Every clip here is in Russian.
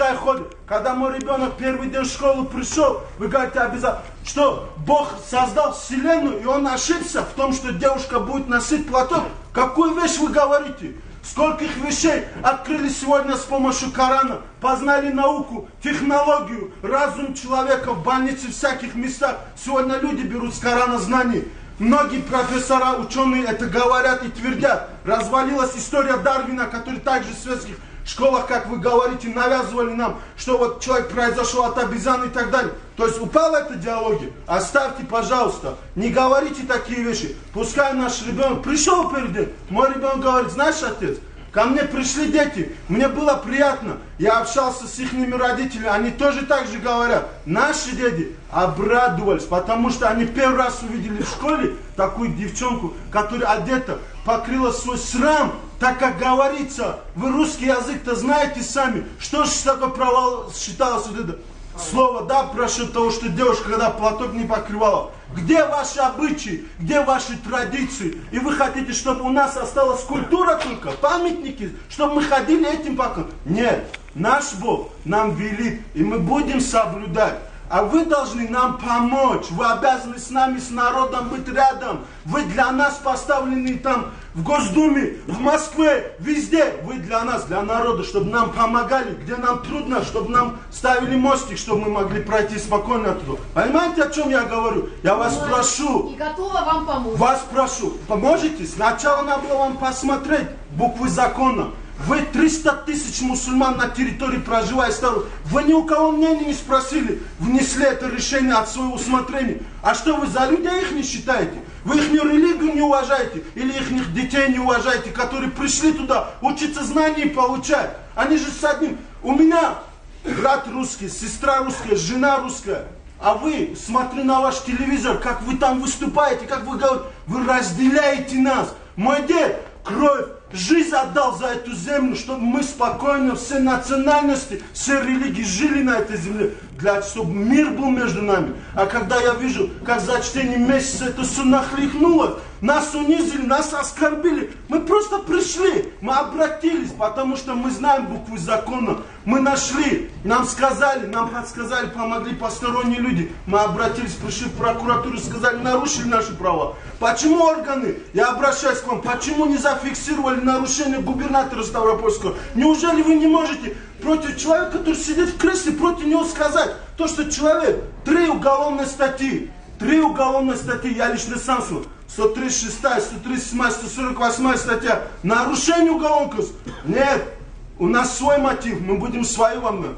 пускай ходит. Когда мой ребенок первый день в школу пришел, вы говорите обязательно, что Бог создал вселенную, и он ошибся в том, что девушка будет носить платок. Какую вещь вы говорите? Скольких вещей открыли сегодня с помощью Корана, познали науку, технологию, разум человека в больнице, в всяких местах. Сегодня люди берут с Корана знаний. Многие профессора, ученые это говорят и твердят. Развалилась история Дарвина, который также в светских школах, как вы говорите, навязывали нам, что вот человек произошел от обезьяны и так далее. То есть упала эта диалогия. Оставьте, пожалуйста, не говорите такие вещи. Пускай наш ребенок пришел перед ним. Мой ребенок говорит, знаешь, отец, ко мне пришли дети, мне было приятно. Я общался с их родителями, они тоже так же говорят. Наши дети обрадовались, потому что они первый раз увидели в школе такую девчонку, которая одета, покрыла свой срам. Так как говорится, вы русский язык-то знаете сами, что же такое провал считалось вот это слово, да, прошу того, что девушка, когда платок не покрывала. Где ваши обычаи, где ваши традиции? И вы хотите, чтобы у нас осталась культура только, памятники, чтобы мы ходили этим пока? Нет, наш Бог нам велит, и мы будем соблюдать. А вы должны нам помочь. Вы обязаны с нами, с народом быть рядом. Вы для нас поставлены там в Госдуме, в Москве, везде. Вы для нас, для народа, чтобы нам помогали, где нам трудно, чтобы нам ставили мостик, чтобы мы могли пройти спокойно оттуда. Понимаете, о чем я говорю? Я вас прошу. И готова вам помочь. Вас прошу. Поможете? Сначала надо было вам посмотреть буквы закона. Вы 300 тысяч мусульман на территории проживаете. Вы ни у кого мнения не спросили, внесли это решение от своего усмотрения. А что вы за людей их не считаете? Вы их религию не уважаете? Или их детей не уважаете, которые пришли туда учиться знаний получать? Они же с одним. У меня брат русский, сестра русская, жена русская. А вы, смотрю на ваш телевизор, как вы там выступаете, как вы говорите, вы разделяете нас. Мой дед кровь, жизнь отдал за эту землю, чтобы мы спокойно, все национальности, все религии жили на этой земле, чтобы мир был между нами. А когда я вижу, как за чтение месяца это все нахлестнуло, нас унизили, нас оскорбили, мы просто пришли, мы обратились, потому что мы знаем буквы закона, мы нашли, нам сказали, нам подсказали, помогли посторонние люди, мы обратились, пришли в прокуратуру, сказали, нарушили наши права. Почему органы, я обращаюсь к вам, почему не зафиксировали нарушение губернатора Ставропольского? Неужели вы не можете против человека, который сидит в кресле, против него сказать, то, что человек, 3 уголовные статьи, я лично сам слышал, 136, 137, 148 статья, нарушение уголовного кодекса. Нет, у нас свой мотив, мы будем свои вам.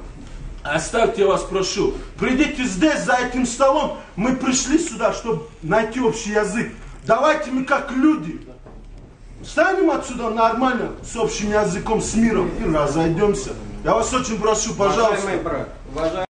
Оставьте, я вас прошу. Придите здесь, за этим столом. Мы пришли сюда, чтобы найти общий язык. Давайте мы как люди встанем отсюда нормально, с общим языком, с миром и разойдемся. Я вас очень прошу, пожалуйста.